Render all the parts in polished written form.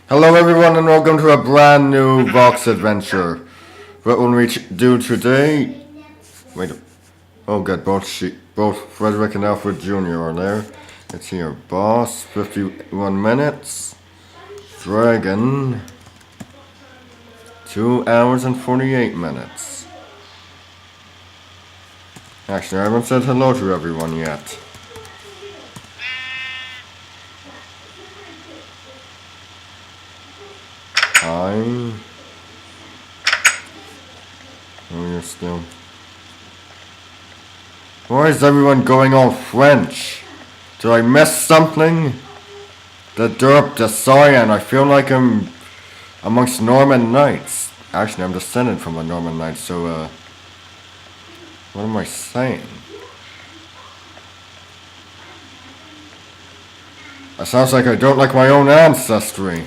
Hello everyone and welcome to a brand new Vox Adventure. What will we do today? Wait, oh good, both Frederick and Alfred Jr. are there. It's here, boss, 51 minutes. Dragon, 2 hours and 48 minutes. Actually, I haven't said hello to everyone yet. Hi. Oh, you're still. Why is everyone going all French? Did I miss something? The derp, the cyan, I feel like I'm amongst Norman knights. Actually, I'm descended from a Norman knight, so, what am I saying? It sounds like I don't like my own ancestry.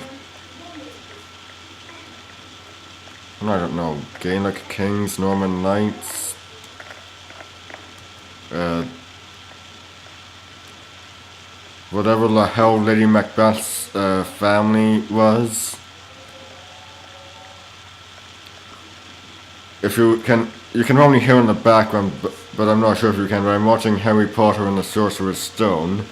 I don't know, Gaelic kings, Norman knights, whatever the hell Lady Macbeth's family was. If you can only hear in the background, but I'm not sure if you can, but I'm watching Harry Potter and the Sorcerer's Stone.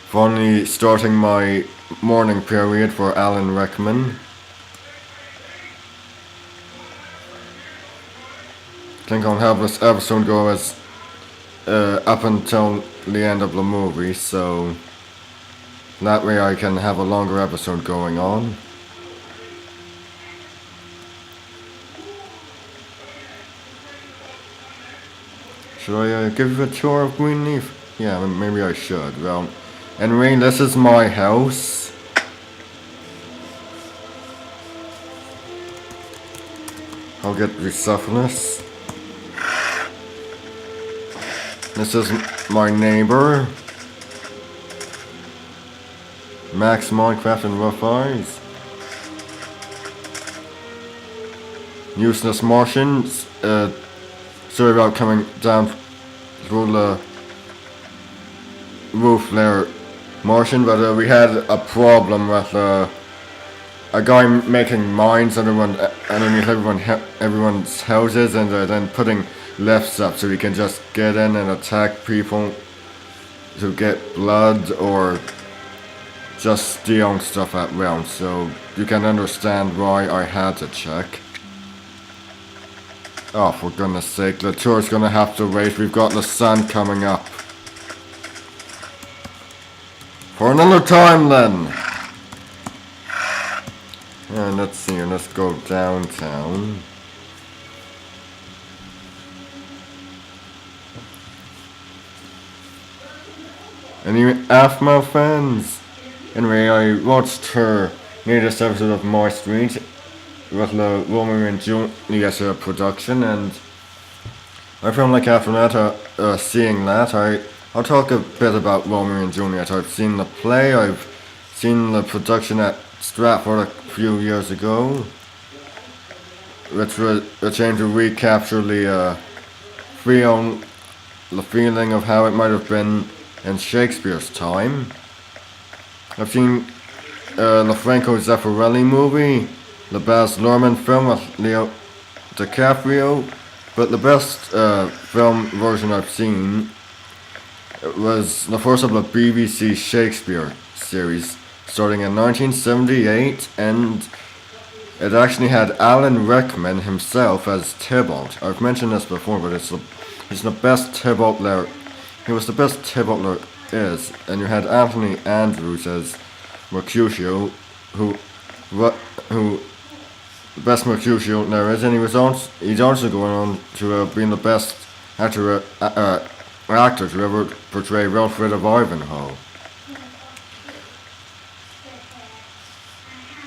Finally starting my morning period for Alan Rickman. I think I'll have this episode go as up until the end of the movie, so that way I can have a longer episode going on. Should I give you a tour of Greenleaf? Yeah, maybe I should. Well, anyway, this is my house. I'll get Receptionist. This is my neighbor, Max Minecraft and Rough Eyes. Useless Martians. Sorry about coming down through the roof there, Martian, but we had a problem with a guy making mines underneath everyone's houses, and then putting lifts up so we can just get in and attack people to get blood or just stealing stuff at will. So you can understand why I had to check. Oh, for goodness sake, the tour's gonna have to wait. We've got the sun coming up. For another time then. And let's see, let's go downtown. Any AFMA fans? Anyway, I watched her latest episode of My Street with the Romeo and Juliet production, and I feel like after that, seeing that, I'll talk a bit about Romeo and Juliet. I've seen the play, I've seen the production at Stratford a few years ago, which aimed to recapture the feeling of how it might have been in Shakespeare's time. I've seen the Franco Zeffirelli movie, the Baz Luhrmann film with Leo DiCaprio, but the best film version I've seen was the first of the BBC Shakespeare series, starting in 1978, and it actually had Alan Rickman himself as Tybalt. I've mentioned this before, but he's the best Tybalt there. He was the best Tybalt there is, and you had Anthony Andrews as Mercutio, who the best Mercutio there is, and he's also going on to being the best actor to ever portray Wilfred of Ivanhoe.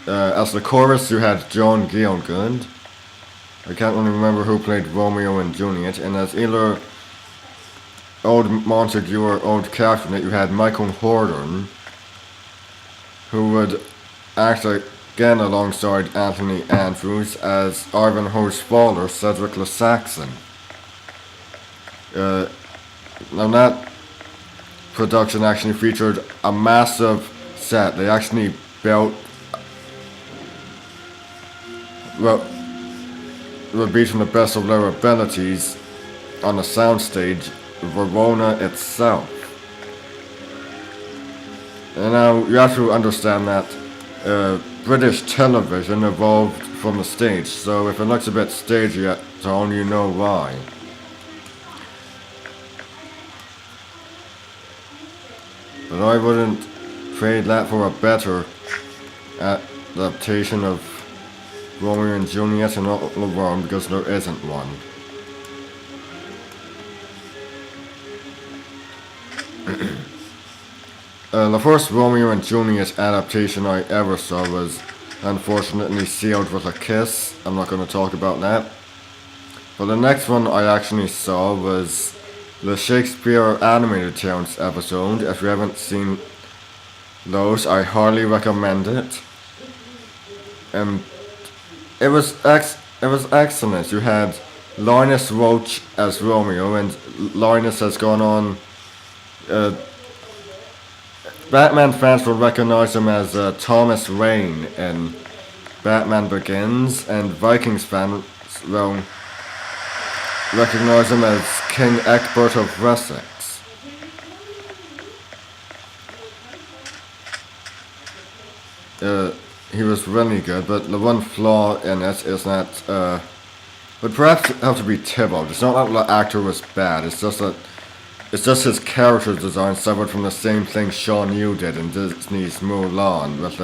As the chorus, you had John Gielgud. I can't really remember who played Romeo and Juliet, and as either old Montague or old Captain, you had Michael Hordern, who would act again alongside Anthony Andrews as Ivanhoe's father, Cedric the Saxon. Now that production actually featured a massive set. They actually built, well, were beating the best of their abilities on the soundstage, Verona itself. And now you have to understand that British television evolved from the stage, so if it looks a bit stagey at all, you know why. But I wouldn't trade that for a better adaptation of Romeo and Juliet in all the world, because there isn't one. The first Romeo and Juliet adaptation I ever saw was unfortunately sealed with a kiss. I'm not going to talk about that. But the next one I actually saw was the Shakespeare Animated Tales episode. If you haven't seen those, I highly recommend it. It was excellent. You had Linus Roach as Romeo, and Linus has gone on. Batman fans will recognize him as Thomas Wayne in Batman Begins, and Vikings fans will recognize him as King Egbert of Wessex. He was really good, but the one flaw in it is that would perhaps have to be Tybalt. It's not that the actor was bad, it's just his character design suffered from the same thing Sean Yu did in Disney's Mulan, with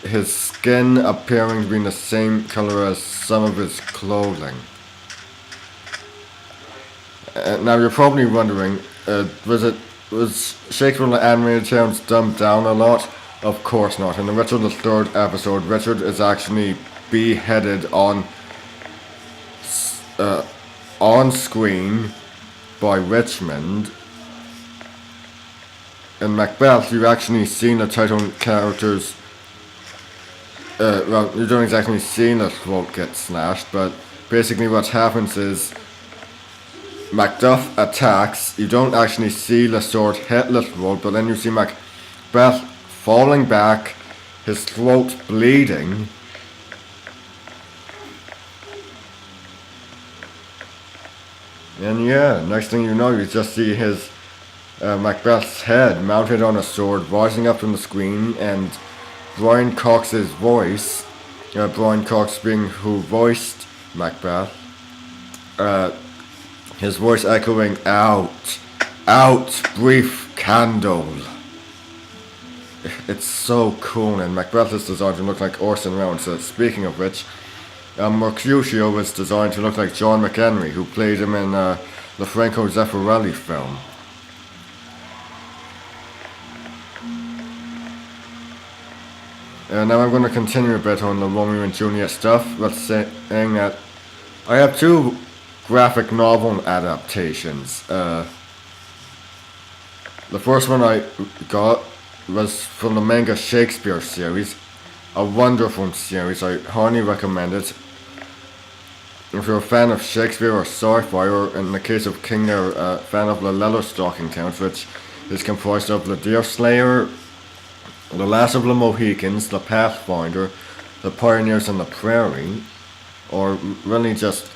his skin appearing to be the same color as some of his clothing. Now you're probably wondering, was Shakespeare in the Animated Tales dumbed down a lot? Of course not. In the Richard III episode, Richard is actually beheaded on screen by Richmond. In Macbeth, you've actually seen the title characters. Well, you don't exactly see the throat get slashed, but basically what happens is Macduff attacks. You don't actually see the sword hit the throat, but then you see Macbeth falling back, his throat bleeding. And yeah, next thing you know, you just see his Macbeth's head mounted on a sword rising up from the screen, and Brian Cox's voice, Brian Cox being who voiced Macbeth, his voice echoing, "Out, out, brief candle." It's so cool, and Macbeth is designed to look like Orson Welles. So speaking of which, Mercutio was designed to look like John McHenry, who played him in the Franco Zeffirelli film. Now I'm going to continue a bit on the Romeo and Juliet stuff, but saying that I have two graphic novel adaptations. The first one I got was from the manga Shakespeare series, a wonderful series. I highly recommend it. If you're a fan of Shakespeare or sci-fi, or in the case of King, they're a fan of the Leatherstocking Count, which is comprised of the Deerslayer, the Last of the Mohicans, the Pathfinder, the Pioneers on the Prairie, or really just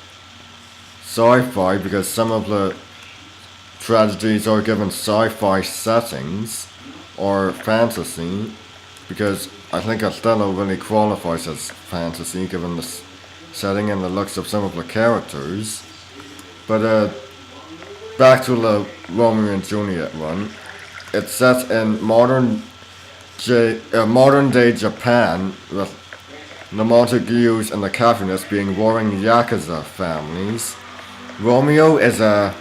sci-fi, because some of the tragedies are given sci-fi settings, or fantasy, because I think Othello really qualifies as fantasy given the setting and the looks of some of the characters. But back to the Romeo and Juliet one. It's set in modern day Japan, with the Montagues and the Capulets being warring Yakuza families. Romeo is a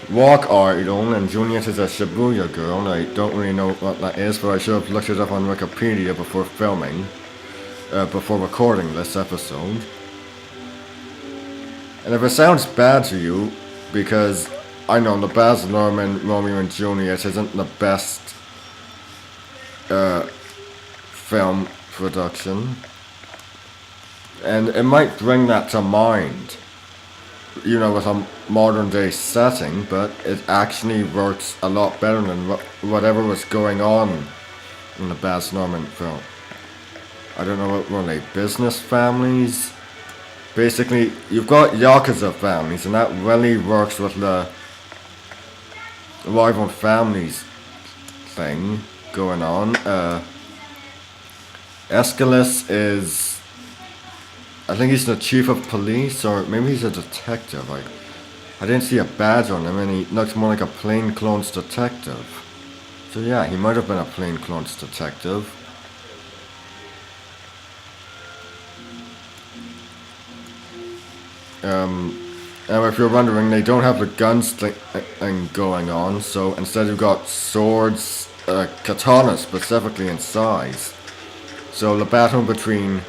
rock idol, and Juliet is a Shibuya girl. I don't really know what that is, but I should have looked it up on Wikipedia before filming, before recording this episode. And if it sounds bad to you, because I know the Baz Luhrmann Romeo and Juliet isn't the best film production, and it might bring that to mind. with a modern day setting, but it actually works a lot better than whatever was going on in the Baz Luhrmann film. I don't know what were they, business families? Basically, you've got Yakuza families, and that really works with the rival families thing going on. Sigilus is, I think he's the chief of police, or maybe he's a detective. I didn't see a badge on him, and he looks more like a plainclothes detective. So yeah, he might have been a plainclothes detective. Now if you're wondering, they don't have the guns thing going on, so instead you've got swords, katanas specifically in size. So the battle between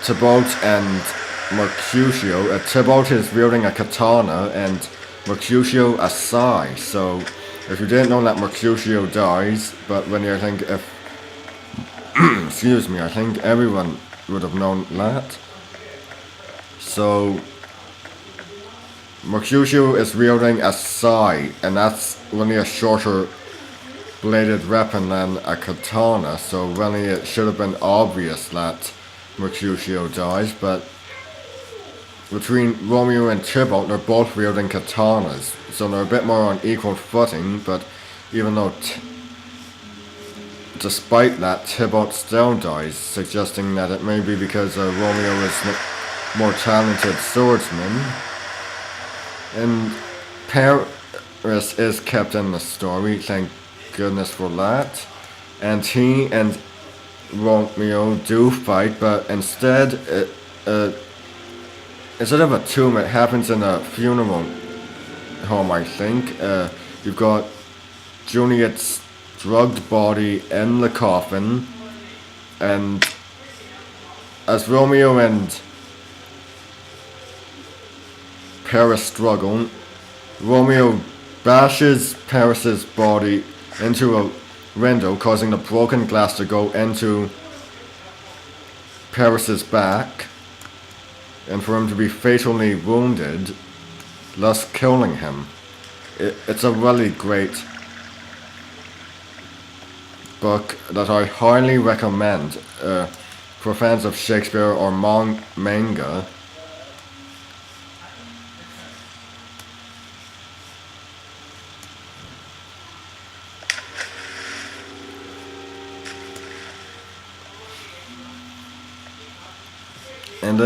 Tybalt and Mercutio, Tybalt is wielding a katana and Mercutio a sai. So if you didn't know that, Mercutio dies, but when you think if excuse me, I think everyone would have known that. So Mercutio is wielding a sai, and that's really a shorter bladed weapon than a katana, so really it should have been obvious that Mercutio dies, but between Romeo and Tybalt, they're both wielding katanas, so they're a bit more on equal footing, but even though despite that, Tybalt still dies, suggesting that it may be because Romeo is more talented swordsman, and Paris is kept in the story, thank goodness for that, and he and Romeo do fight, but instead instead of a tomb, it happens in a funeral home, I think. You've got Juliet's drugged body in the coffin, and as Romeo and Paris struggle, Romeo bashes Paris's body into a window, causing the broken glass to go into Paris's back, and for him to be fatally wounded, thus killing him. It's a really great book that I highly recommend for fans of Shakespeare or manga. And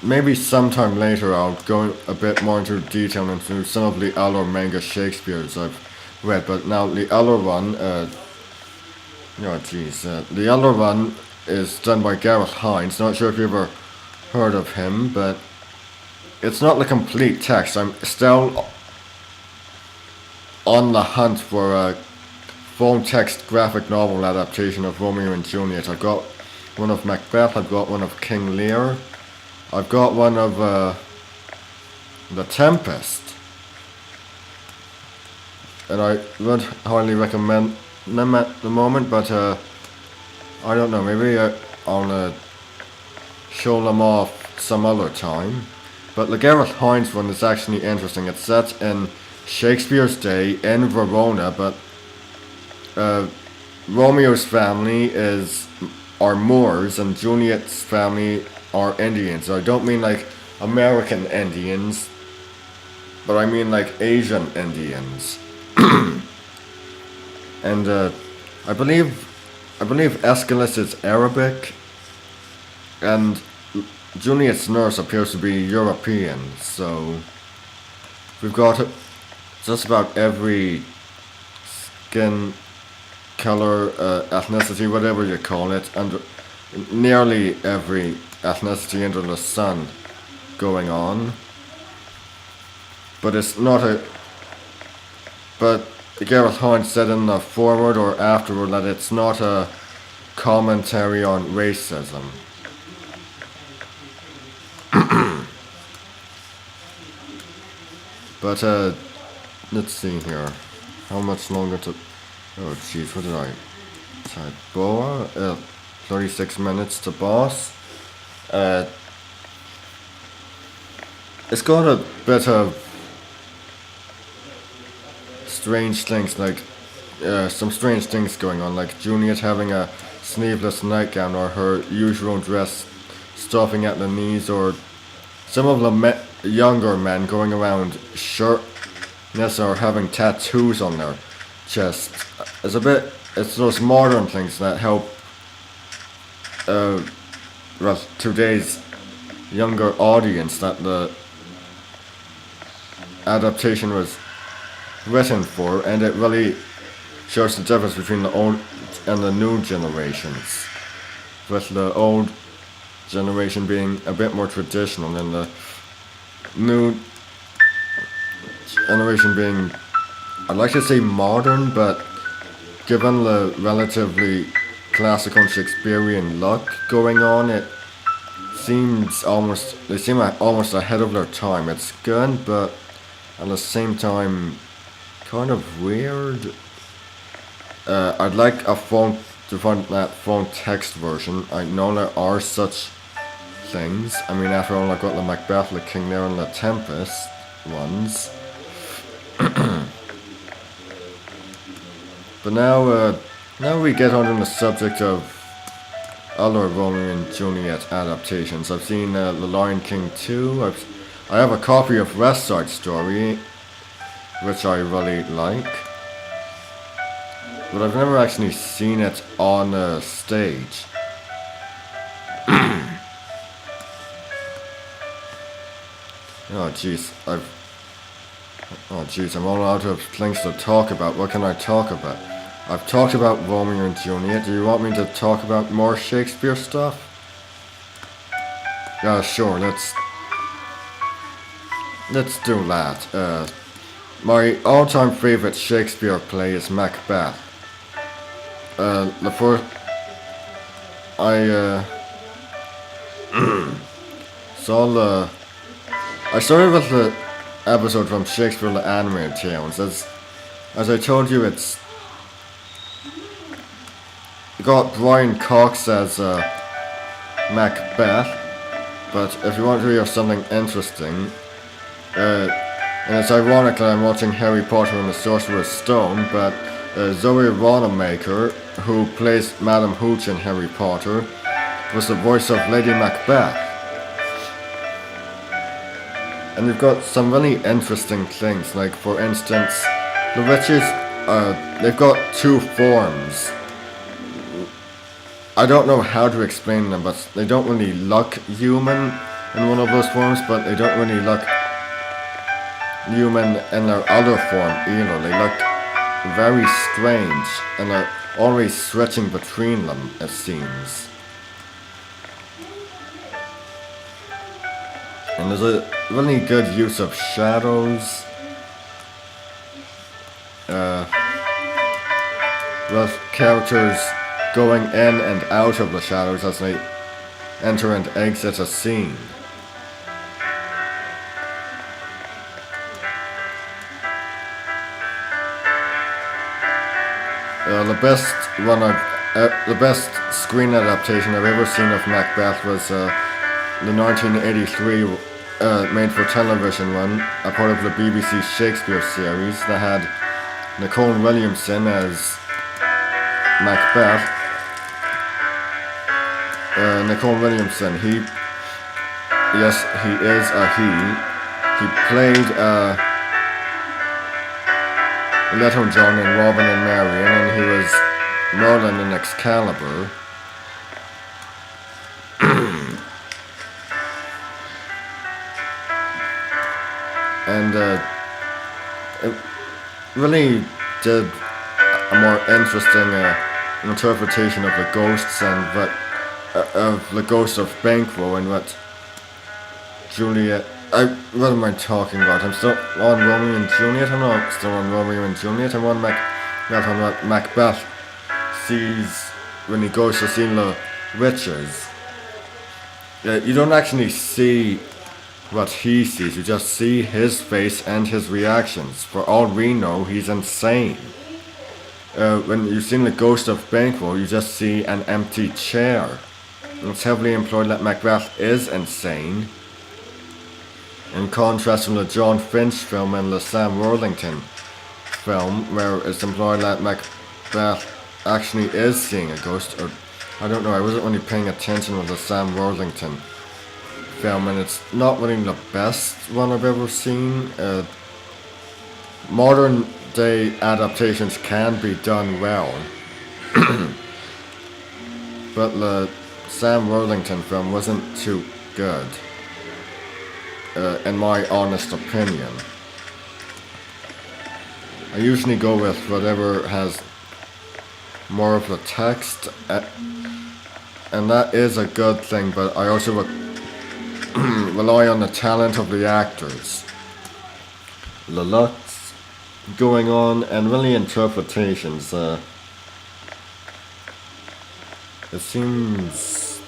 maybe sometime later I'll go a bit more into detail into some of the other manga Shakespeare's I've read, but now the other one, the other one is done by Gareth Hines. Not sure if you ever heard of him, but it's not the complete text. I'm still on the hunt for a full text graphic novel adaptation of Romeo and Juliet. I've got one of Macbeth, I've got one of King Lear, I've got one of The Tempest, and I would highly recommend them at the moment, but I don't know, maybe I'll show them off some other time. But the Gareth Hines one is actually interesting. It's set in Shakespeare's day in Verona, but Romeo's family are Moors and Juliet's family are Indians. So I don't mean like American Indians, but I mean like Asian Indians. And I believe Aeschylus is Arabic, and Juliet's nurse appears to be European. So we've got just about every skin color, ethnicity, whatever you call it, and nearly every ethnicity under the sun going on. But it's not a. But Gareth Hines said in the foreword or afterward that it's not a commentary on racism. But let's see here. How much longer to? Oh jeez, what did I type? Boa? 36 minutes to boss. it's got a bit of strange things, like some strange things going on, like Juliet having a sleeveless nightgown or her usual dress stopping at the knees, or some of the younger men going around shirtless or having tattoos on their chest. It's those modern things that help today's younger audience that the adaptation was written for, and it really shows the difference between the old and the new generations, with the old generation being a bit more traditional and the new generation being, I'd like to say modern, but given the relatively classical and Shakespearean look going on, they seem almost ahead of their time. It's good, but at the same time kind of weird. I'd like to find that phone text version. I know there are such things. I mean, after all, I got the Macbeth, the King Lear, and the Tempest ones. But now we get on to the subject of other Romeo and Juliet adaptations. I've seen The Lion King 2. I have a copy of West Side Story, which I really like, but I've never actually seen it on a stage. Oh jeez, I'm all out of things to talk about. What can I talk about? I've talked about Romeo and Juliet. Do you want me to talk about more Shakespeare stuff? Sure, let's do that. My all-time favorite Shakespeare play is Macbeth. I started with the episode from Shakespeare the Animated Tales. As I told you, it's got Brian Cox as Macbeth, but if you want to hear something interesting, and it's ironic that I'm watching Harry Potter and the Sorcerer's Stone, but Zoe Wanamaker, who plays Madame Hooch in Harry Potter, was the voice of Lady Macbeth. And we've got some really interesting things, like for instance, the witches, they've got two forms. I don't know how to explain them, but they don't really look human in one of those forms, but they don't really look human in their other form either. They look very strange, and they're always switching between them, it seems. And there's a really good use of shadows, with characters going in and out of the shadows as they enter and exit a scene. The best screen adaptation I've ever seen of Macbeth was the 1983 made-for-television one, a part of the BBC Shakespeare series that had Nicole Williamson as Macbeth. Nicole Williamson, he is a he. He played Little John in Robin and Marian, and he was Merlin in Excalibur. And it really did a more interesting interpretation of the ghosts and of the ghost of Banquo and what Juliet. What am I talking about? I'm still on Romeo and Juliet. I'm not still on Romeo and Juliet. I'm on what Macbeth sees when he goes to see the witches. You don't actually see what he sees. You just see his face and his reactions. For all we know, he's insane. When you've seen the ghost of Banquo, you just see an empty chair. It's heavily implied that Macbeth is insane. In contrast to the John Finch film and the Sam Worthington film, where it's implied that Macbeth actually is seeing a ghost, or I don't know, I wasn't really paying attention with the Sam Worthington film, and it's not really the best one I've ever seen. Modern day adaptations can be done well, but the Sam Worthington film wasn't too good, in my honest opinion. I usually go with whatever has more of the text, and that is a good thing, but I also rely on the talent of the actors, the looks going on, and really interpretations. It seems,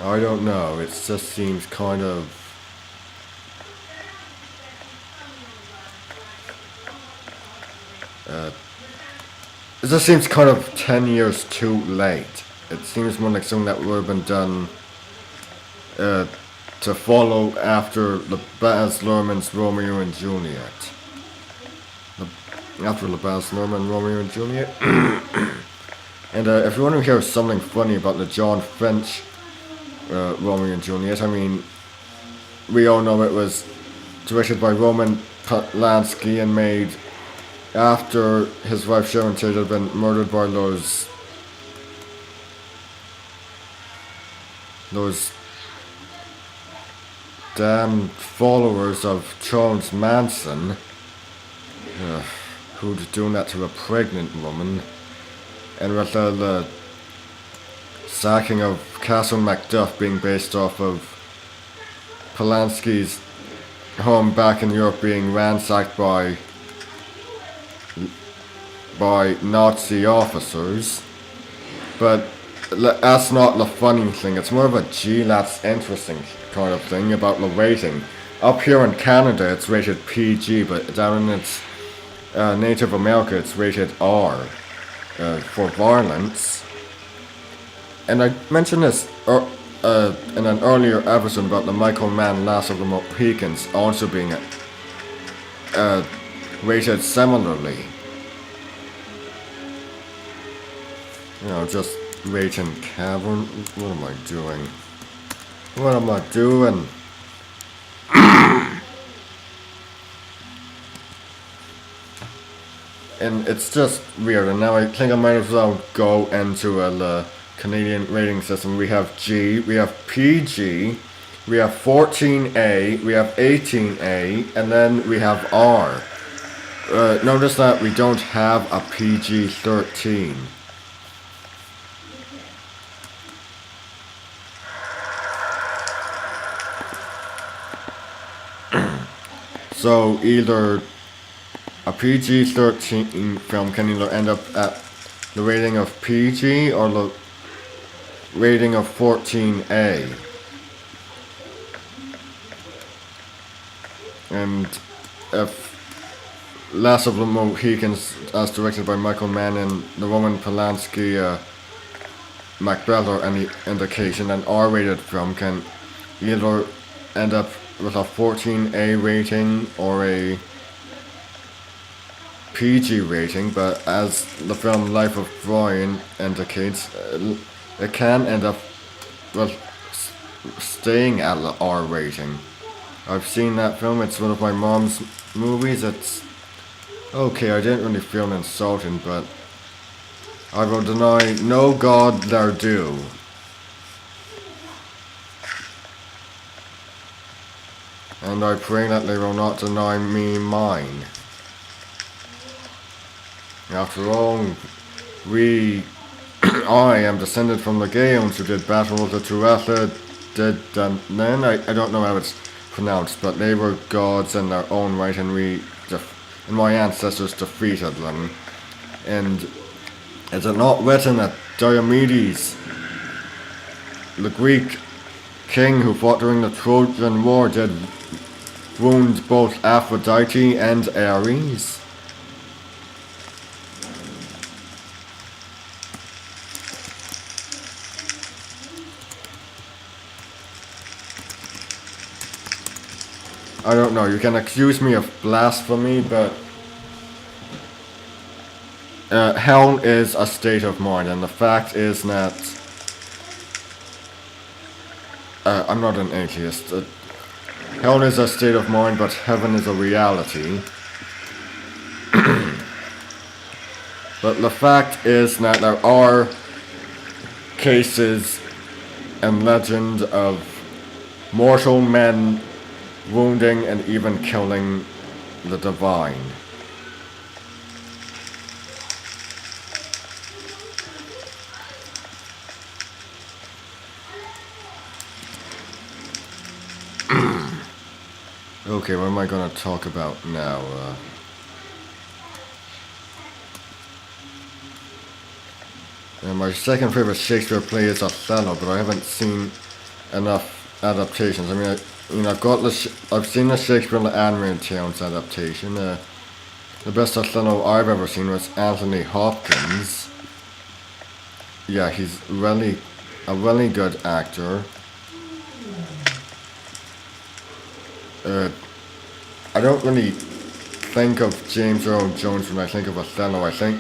I don't know, it just seems kind of it just seems kind of 10 years too late. It seems more like something that would have been done to follow after Baz Luhrmann's Romeo and Juliet. After Baz Luhrmann Romeo and Juliet. And if you want to hear something funny about the John Finch Romeo and Juliet, I mean, we all know it was directed by Roman Polanski and made after his wife Sharon Tate had been murdered by those damn followers of Charles Manson, who'd doing that to a pregnant woman, and with the sacking of Castle Macduff being based off of Polanski's home back in Europe being ransacked by Nazi officers. But that's not the funny thing, it's more of a gee, that's interesting kind of thing about the rating. Up here in Canada it's rated PG, but down in its Native America it's rated R for violence. And I mentioned this in an earlier episode about the Michael Mann Last of the Mohicans also being rated similarly. You know, just rating Cavern. What am I doing? What am I doing? And it's just weird, and now I think I might as well go into the Canadian rating system. We have G, we have PG, we have 14A, we have 18A, and then we have R. Notice that we don't have a PG-13. So either a PG-13 film can either end up at the rating of PG or the rating of 14A. And if Last of the Mohicans, as directed by Michael Mann, and the Roman Polanski Macbeth are any indication, an R-rated film can either end up with a 14A rating or a PG rating, but as the film Life of Brian indicates, it can end up with staying at the R rating. I've seen that film, it's one of my mom's movies. It's okay, I didn't really feel insulted, but I will deny no god their due. And I pray that they will not deny me mine. After all, I am descended from the Gaels who did battle with the Tuatha Dé Danann. I don't know how it's pronounced, but they were gods in their own right, and my ancestors defeated them. And is it not written that Diomedes, the Greek king who fought during the Trojan War, did wound both Aphrodite and Ares? I don't know, you can accuse me of blasphemy, but hell is a state of mind, and the fact is that I'm not an atheist. Hell is a state of mind, but heaven is a reality. But the fact is that there are cases and legend of mortal men wounding and even killing the divine. Okay, what am I gonna talk about now? My second favorite Shakespeare play is Othello, but I haven't seen enough adaptations. I mean, I've seen the Shakespeare and the animated Towns adaptation. The best Othello I've ever seen was Anthony Hopkins. Yeah, he's really a really good actor. I don't really think of James Earl Jones when I think of Othello. I think,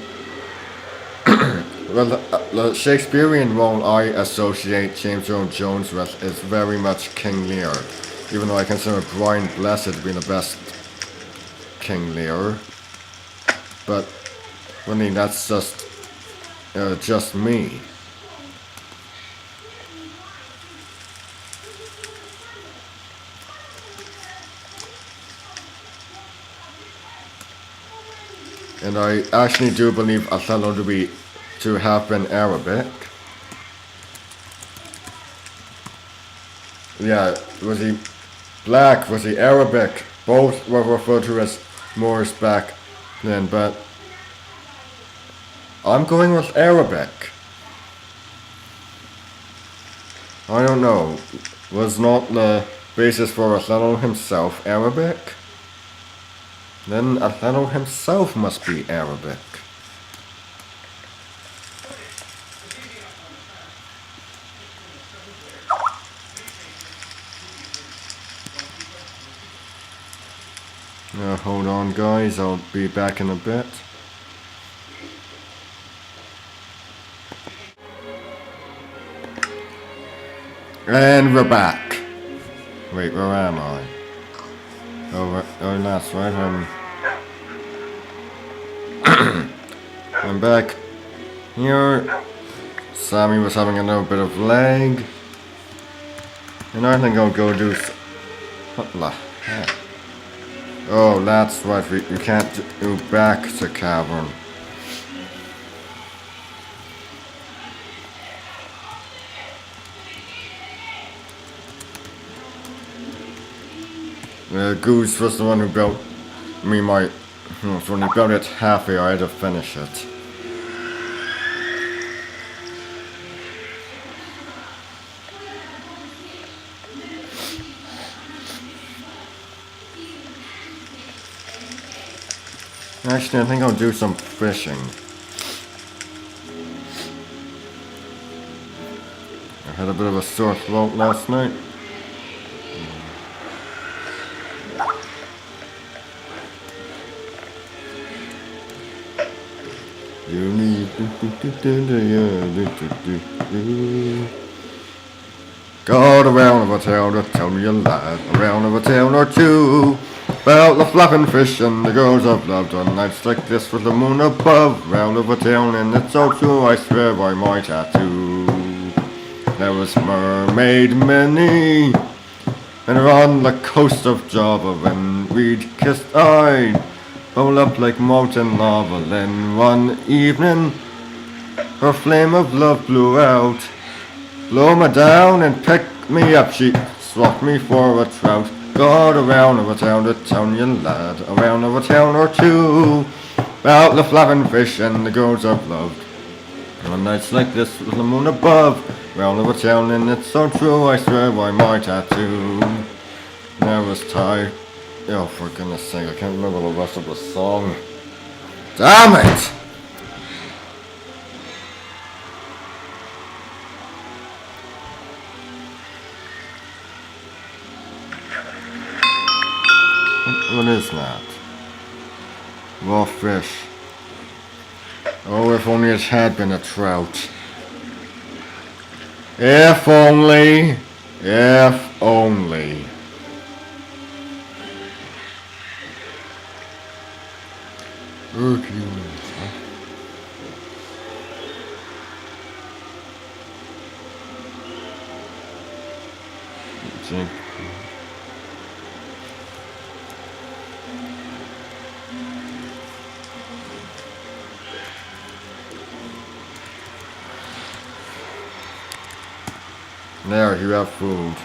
well, the Shakespearean role I associate James Earl Jones with is very much King Lear, even though I consider Brian Blessed to be the best King Lear. But, really, that's just me. And I actually do believe Othello to have been Arabic. Yeah, was he black? Was he Arabic? Both were referred to as Moors back then, but I'm going with Arabic. I don't know. Was not the basis for Othello himself Arabic? Then Othello himself must be Arabic. Now hold on guys, I'll be back in a bit. And we're back. Wait, where am I? Oh, that's right, I'm back here. Sammy was having a little bit of lag. And I think I'll go do what the heck? Oh, that's right, you can't go back to cavern. Goose was the one who built me so when he built it halfway, I had to finish it. Actually, I think I'll do some fishing. I had a bit of a sore throat last night. You need got around of a tale to tell me a lie, around of a tale or two, about the flapping fish and the girls I've loved on nights like this with the moon above, round of a tale and it's all true, I swear by my tattoo. There was mermaid Minnie, and her on the coast of Java when we'd kissed eyed, roll up like molten lava. Then one evening, her flame of love blew out. Blow me down and pick me up, she swapped me for a trout. Got around of a town to town, you lad, around of a town or two, about the flapping fish and the girls I've loved. On nights like this with the moon above, round of a town and it's so true, I swear by my tattoo. There was tired. Oh, for goodness sake, I can't remember the rest of the song. Damn it! is that? Raw fish. Oh, if only it had been a trout. If only. If only. Hercules, huh? Think. There, you have food.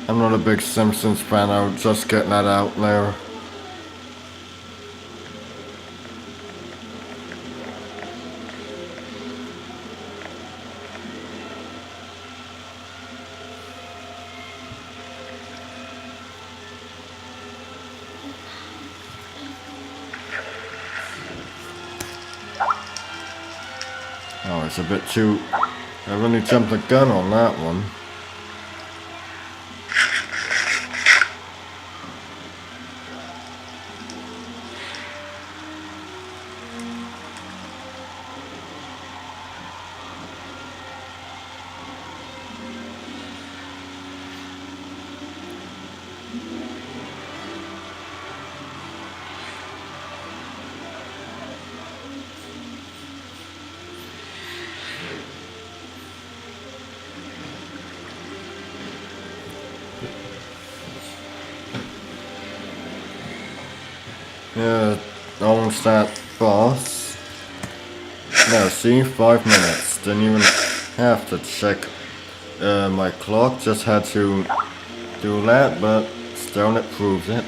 I'm not a big Simpsons fan, I'm just getting that out there. Oh, it's a bit too... I really jumped the gun on that one. Yeah, almost that boss. No, see, 5 minutes. Didn't even have to check my clock, just had to do that, but still it proves it.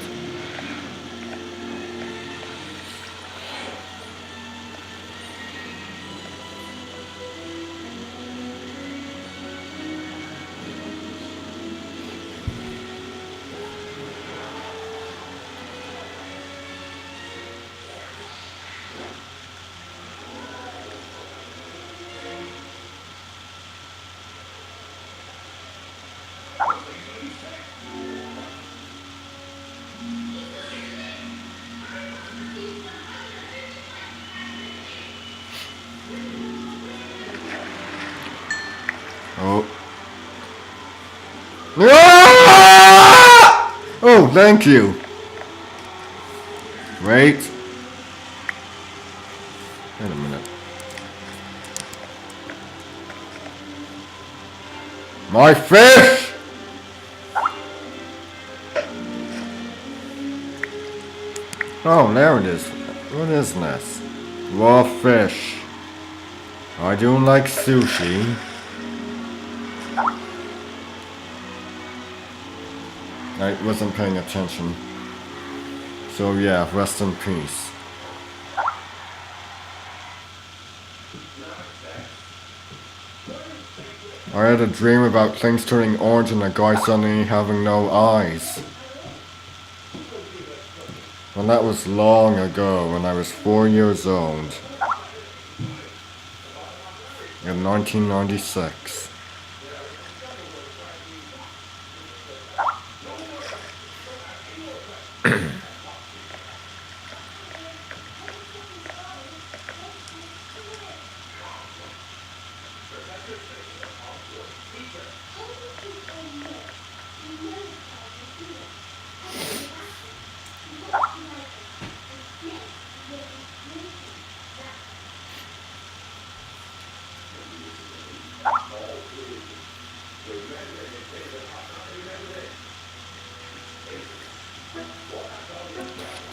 Oh. Ah! Oh, thank you. Wait. Wait a minute. My fish! Oh, there it is. What is this? Raw fish. I do like sushi. I wasn't paying attention. So yeah, rest in peace. I had a dream about things turning orange and a guy suddenly having no eyes. And that was long ago when I was 4 years old. In 1996.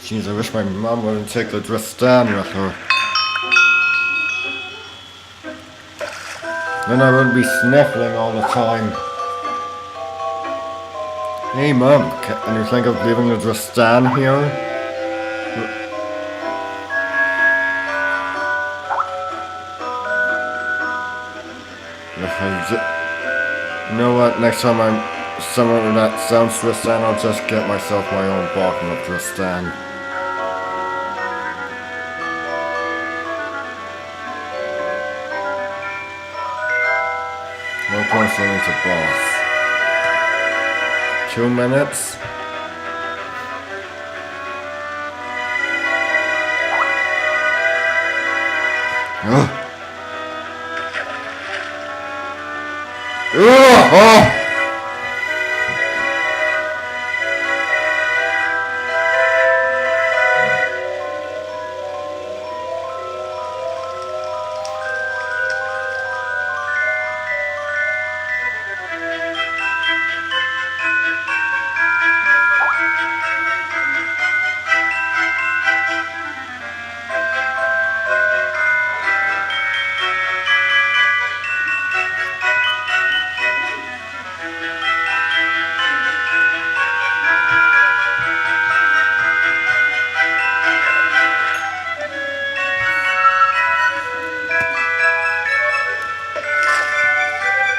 Jeez, I wish my mom wouldn't take the Dresden with her. Then I wouldn't be sniffling all the time. Hey mom, can you think of leaving the Dresden here? You know what, next time I'm somewhere that sounds Dresden, I'll just get myself my own bottle of Dresden. No point sending to boss. 2 minutes. Ugh. Oh!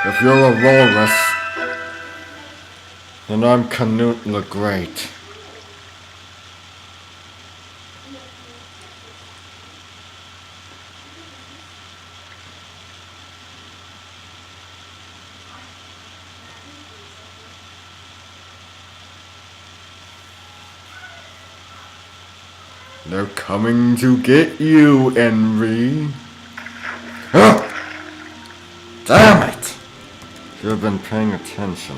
If you're a walrus, then I'm Canute the Great. They're coming to get you, Henry. Ah! Damn it! Should have been paying attention.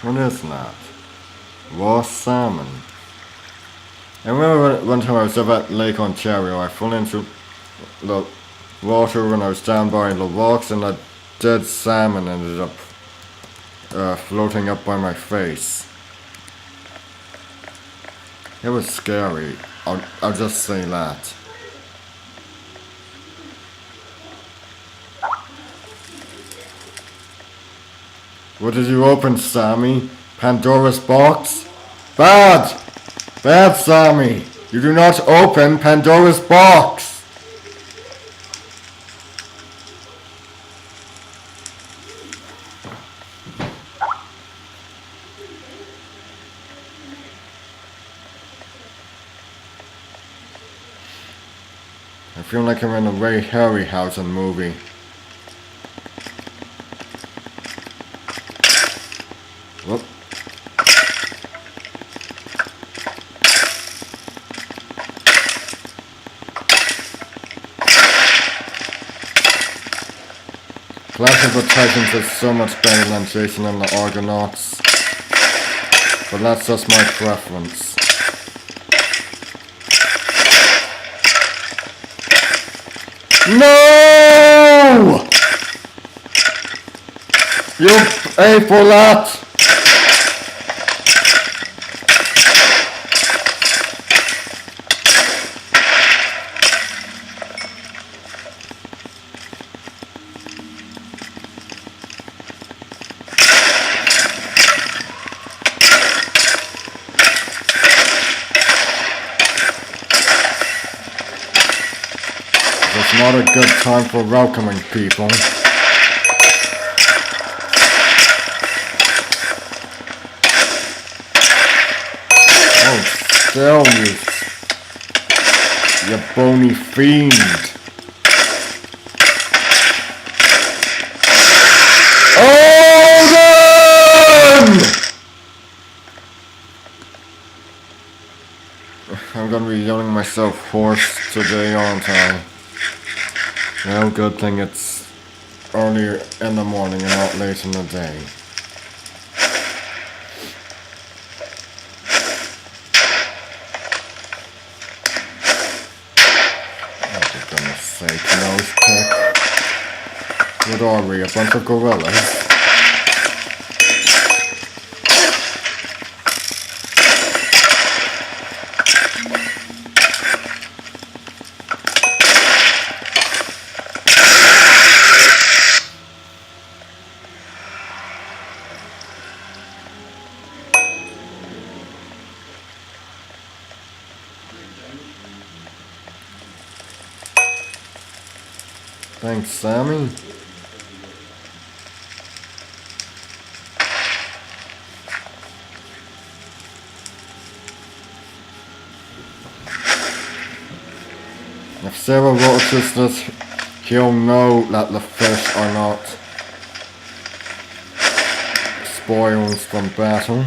What is that? Raw salmon. I remember one time I was up at Lake Ontario, I fell into the water when I was down by the rocks and a dead salmon ended up floating up by my face. It was scary, I'll just say that. What did you open, Sammy? Pandora's box? Bad! Bad, Sammy! You do not open Pandora's box! I feel like I'm in a Ray Harryhausen movie. Whoop. Clash of the Titans is so much better than Jason and the Argonauts. But that's just my preference. No! You pay for that! It's not a good time for welcoming people. Oh, still you bony fiend. Odin! I'm gonna be yelling myself hoarse today, aren't I? Well, good thing it's earlier in the morning and not late in the day. Oh, for goodness sake, nose pick. What are we, a bunch of gorillas? Thanks, Sammy. If Sarah watches this, he'll know that the fish are not spoils from battle.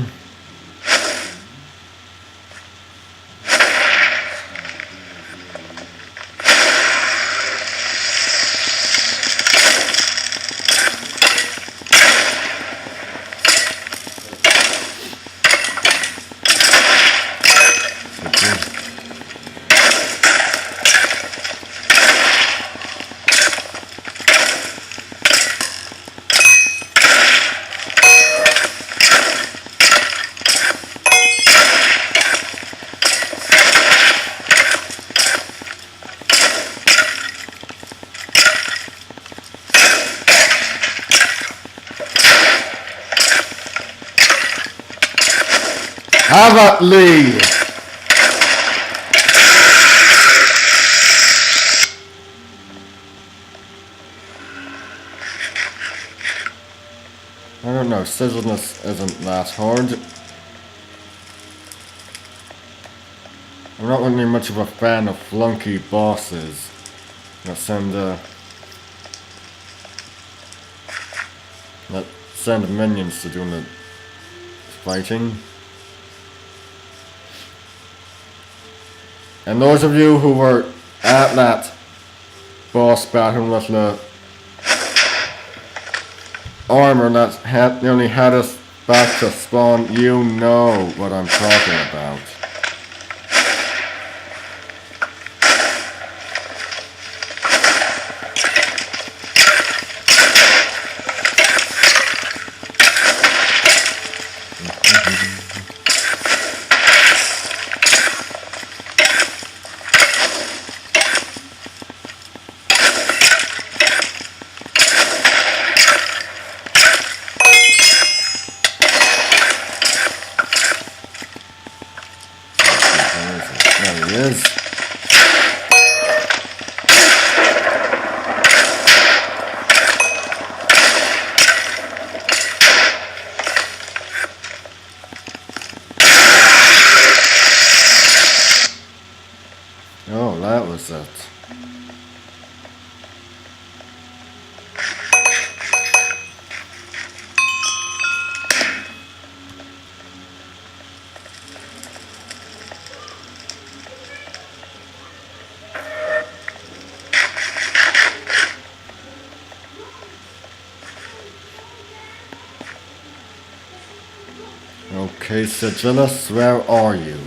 Have at Lee! I don't know, Sigilus isn't that hard. I'm not really much of a fan of flunky bosses that send minions to do the fighting. And those of you who were at that boss battle with the armor that nearly had us back to spawn, you know what I'm talking about. There he is. Oh, that was it. Okay, Sigilus, where are you?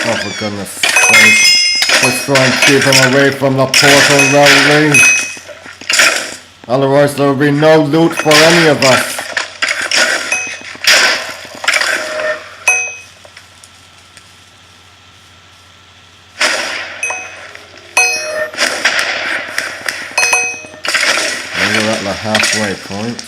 Oh, for goodness sake. Let's try and keep him away from the portal, Rowley. Otherwise there will be no loot for any of us. We're at the halfway point.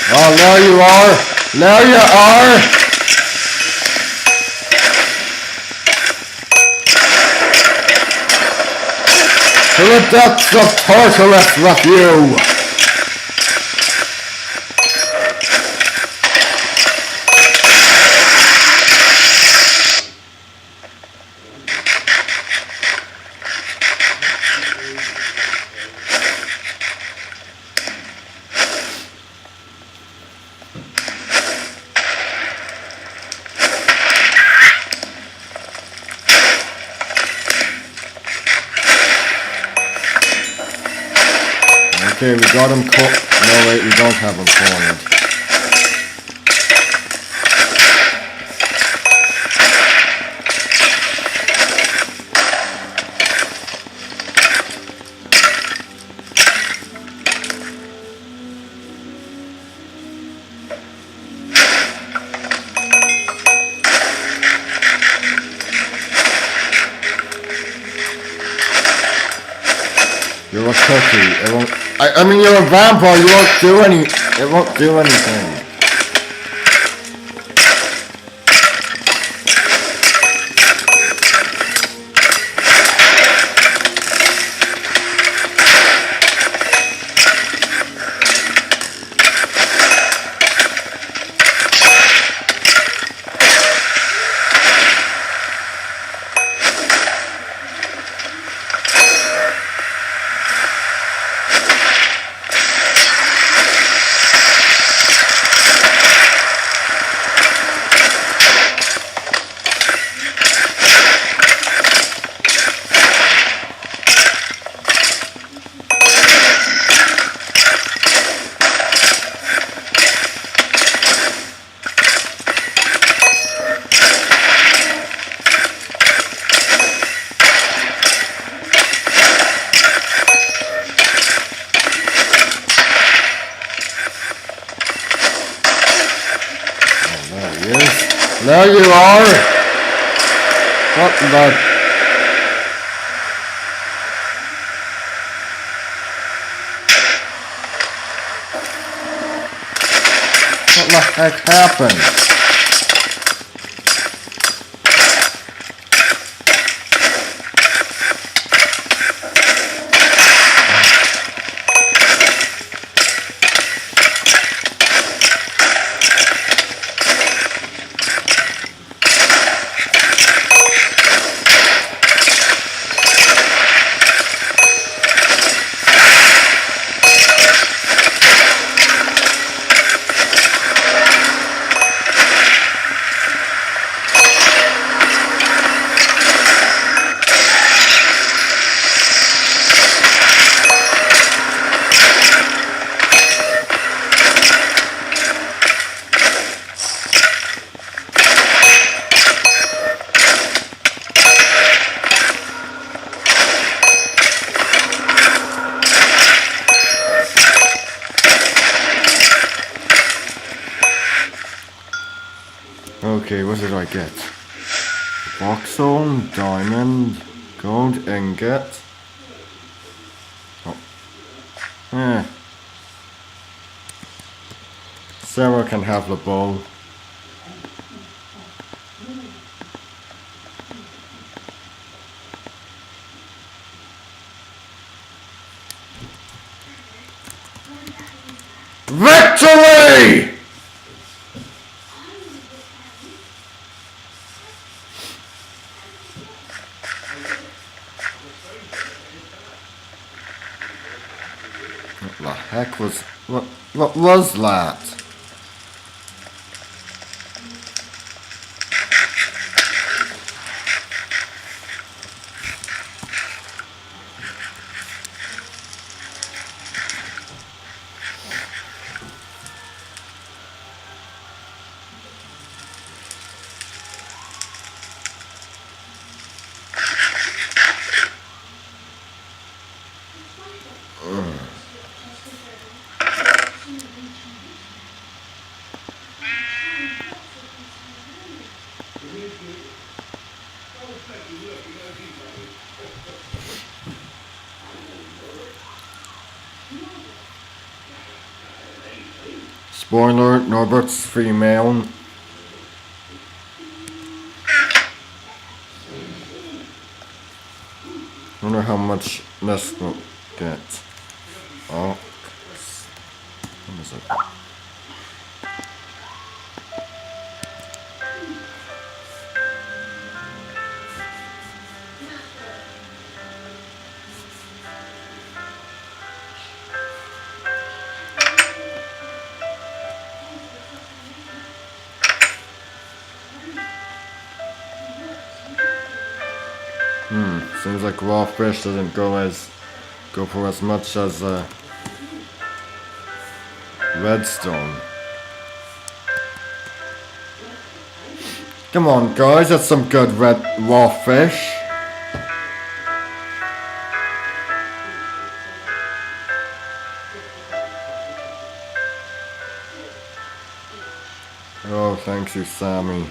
Oh, there you are! There you are! To the depths of torturous with you! Okay, we got him no wait, we don't have him cornered. You're a cookie. It won't. I mean, you're a vampire. You won't do any. It won't do anything. There you are! What the... What the heck happened? Okay, what did I get? Voxel, diamond, gold ingot. Oh. Eh. Sarah can have the bowl. Victory! What the heck was... What was that? Spoiler, Norbert's female. Wonder how much this will get. Oh. What is it? Seems like raw fish doesn't go for as much as redstone. Come on, guys, that's some good raw fish. Oh, thank you, Sammy.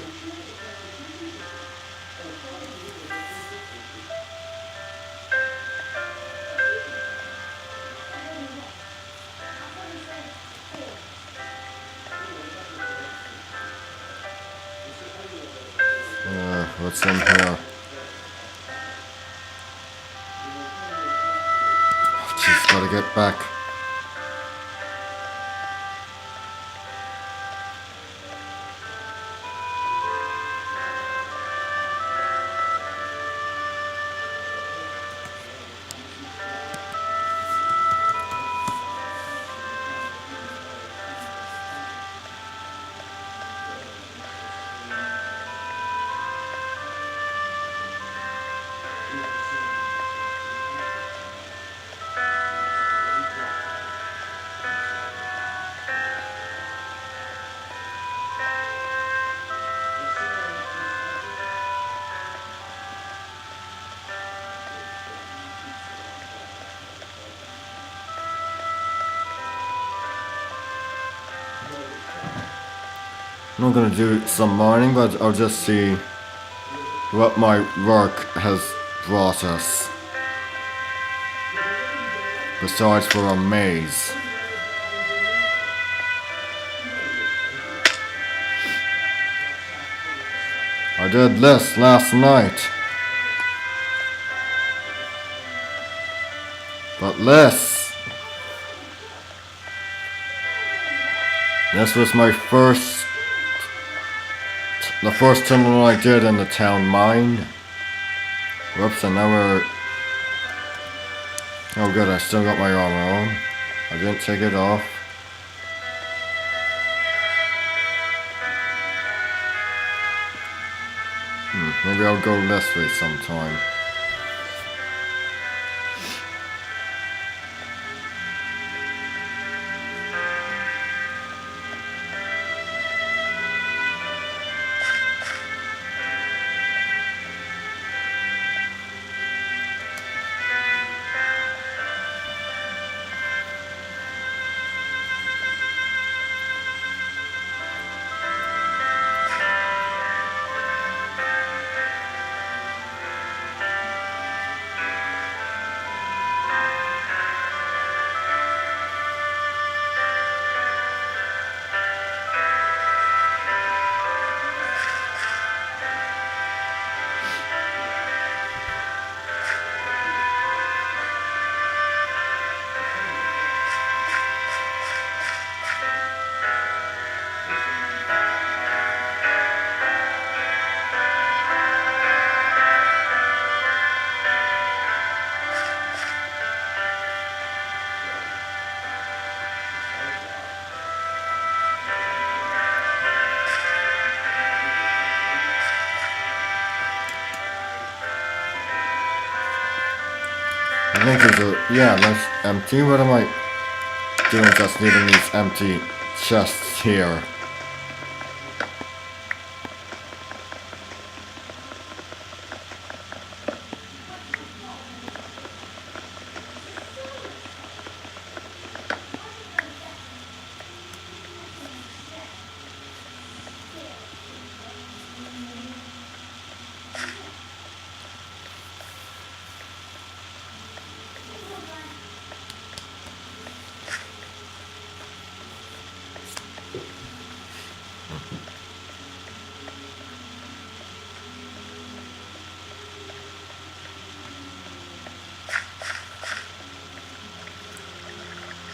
What's in here? Oh, jeez, gotta get back. I'm not gonna do some mining, but I'll just see what my work has brought us. Besides for a maze. I did this last night. But this was my the first tunnel I did in the town mine. Whoops, I never... Oh good, I still got my armor on. I didn't take it off. Maybe I'll go this way sometime. think these are, yeah, that's empty. What am I doing just leaving these empty chests here?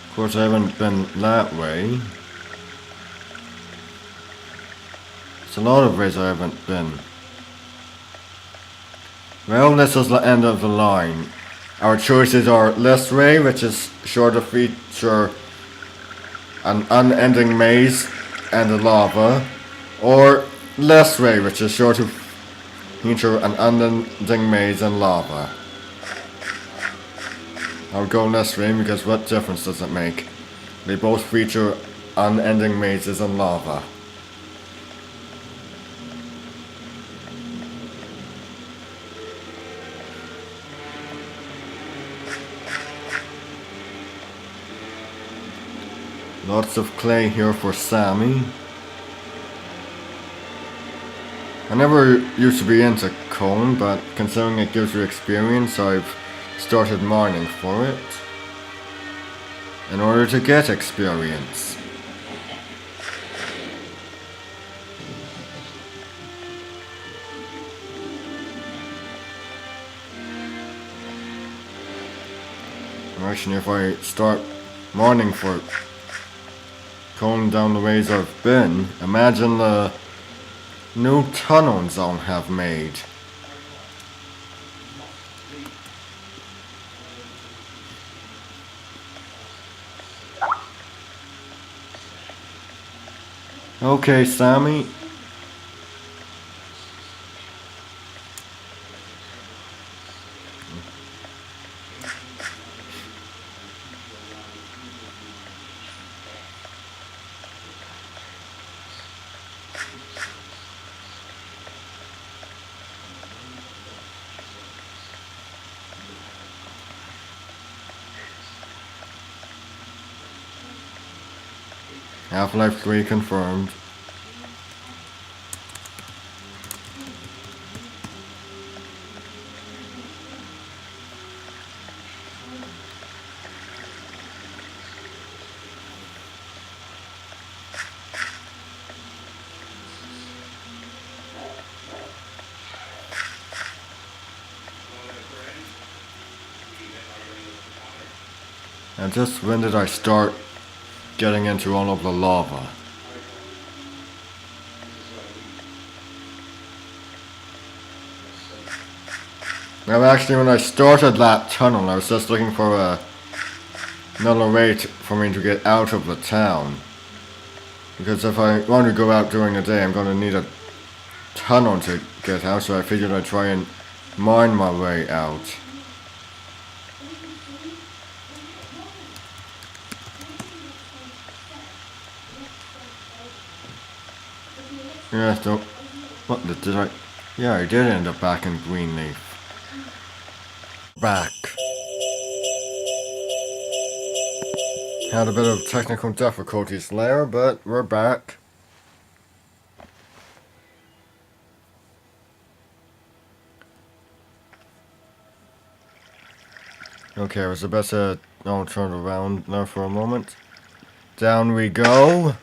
Of course, I haven't been that way. There's a lot of ways I haven't been. Well, this is the end of the line. Our choices are this way, which is sure to feature an unending maze and a lava, or this way, which is sure to feature an unending maze and lava. I'll go this way because what difference does it make? They both feature unending mazes and lava. Lots of clay here for Sammy. I never used to be into coal, but considering it gives you experience, I've started mining for it in order to get experience. Actually, if I start mining for going down the ways I've been, imagine the new tunnels I'll have made. Okay, Sammy. Half-Life 3 confirmed. And just when did I start getting into all of the lava? Well, actually, when I started that tunnel, I was just looking for another way for me to get out of the town. Because if I want to go out during the day, I'm going to need a tunnel to get out, so I figured I'd try and mine my way out. Yeah, so, what did I? Yeah, I did end up back in Greenleaf. Back. Had a bit of technical difficulties there, but we're back. Okay, I was about to turn around there for a moment. Down we go.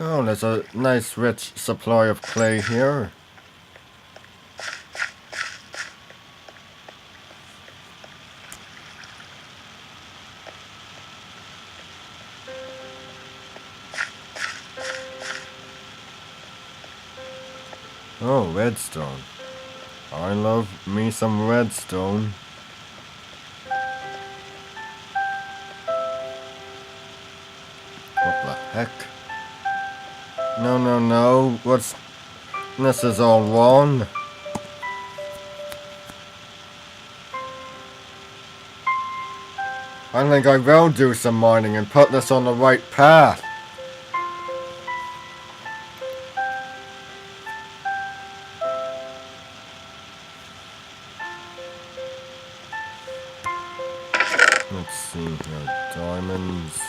Oh, there's a nice rich supply of clay here. Oh, redstone. I love me some redstone. What the heck? No, no, no. What's... This is all wrong. I think I will do some mining and put this on the right path. Let's see here, diamonds.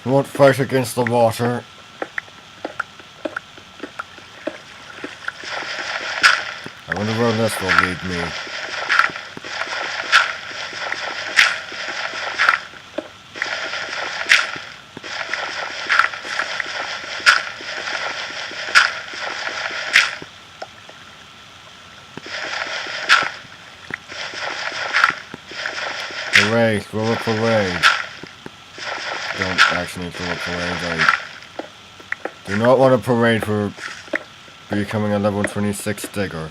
Won't fight against the water. I wonder where this will lead me. Parade, throw a parade. Don't actually throw a parade. I do not want a parade for becoming a level 26 digger.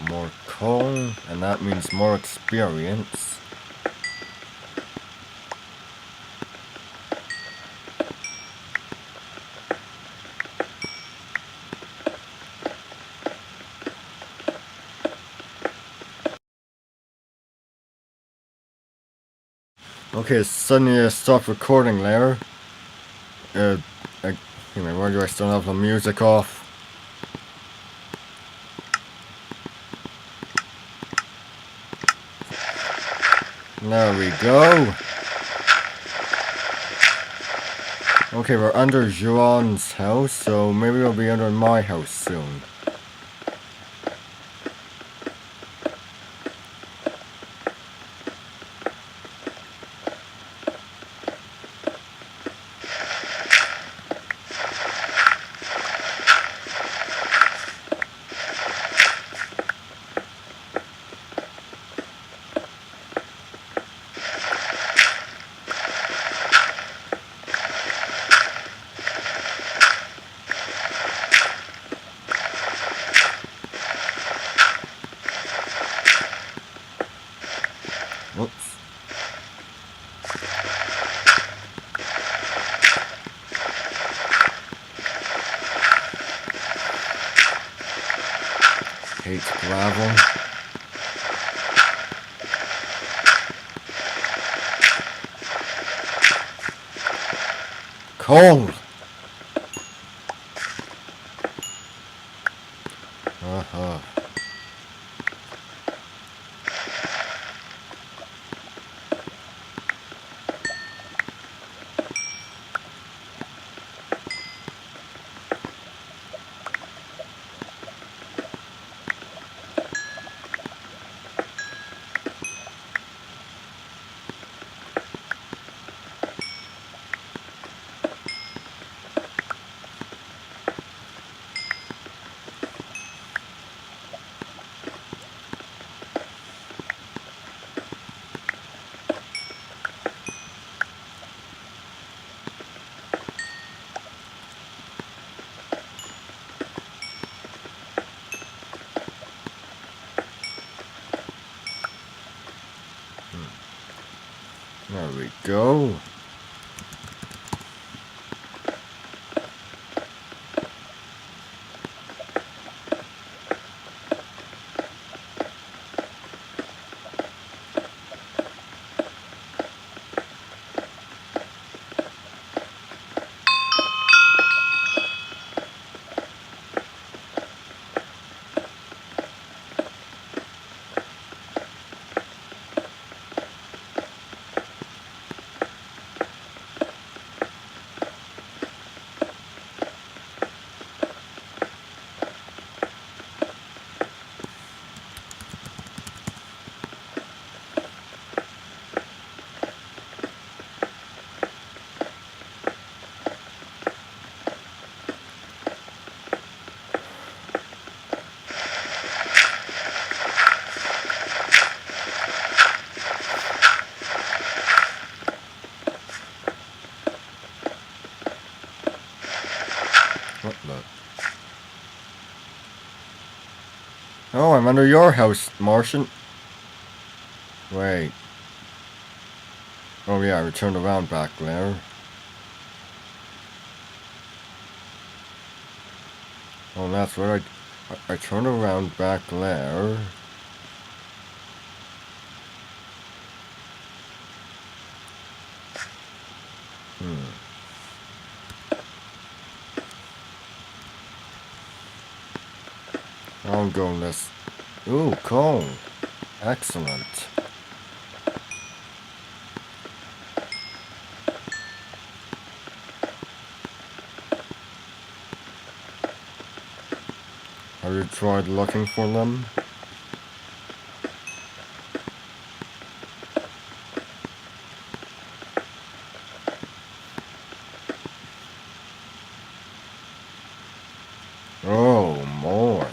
More coal, and that means more experience. Okay, suddenly I stopped recording there. Why do I still have the music off? There we go. Okay, we're under Juan's house, so maybe we'll be under my house soon. hate gravel. Cold! Uh-huh. There we go. What the? Oh, I'm under your house, Martian. Wait. Oh yeah, I turned around back there. Oh, that's right. I turned around back there. I'm going this. Ooh, coal. Excellent. Have you tried looking for them? Oh, more.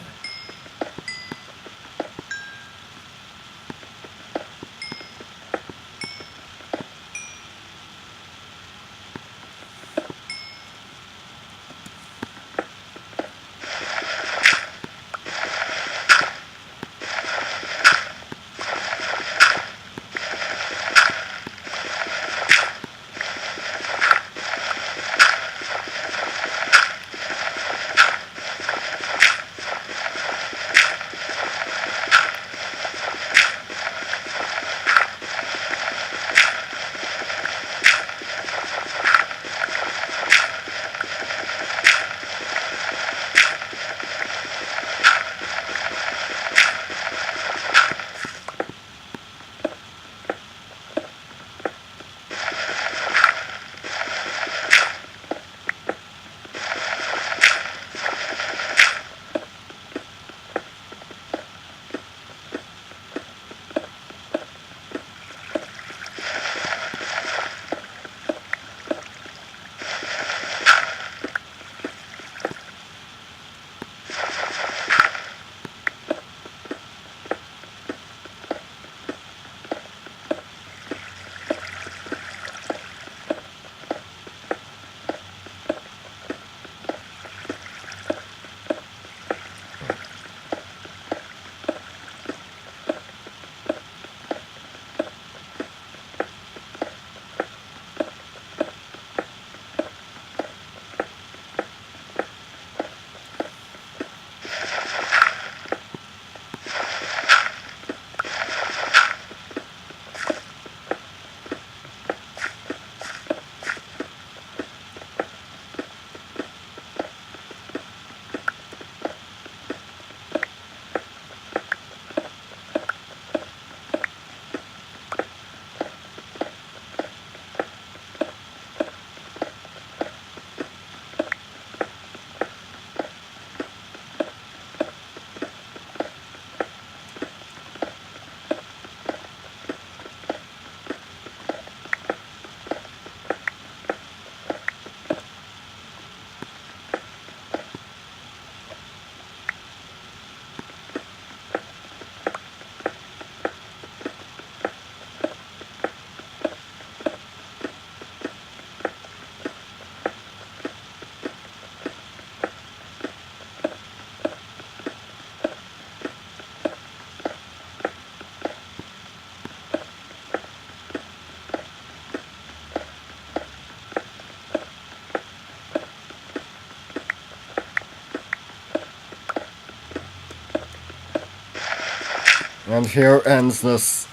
And here ends this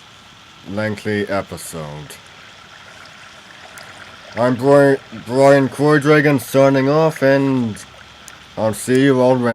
lengthy episode. I'm Brian Croydragon signing off, and I'll see you all.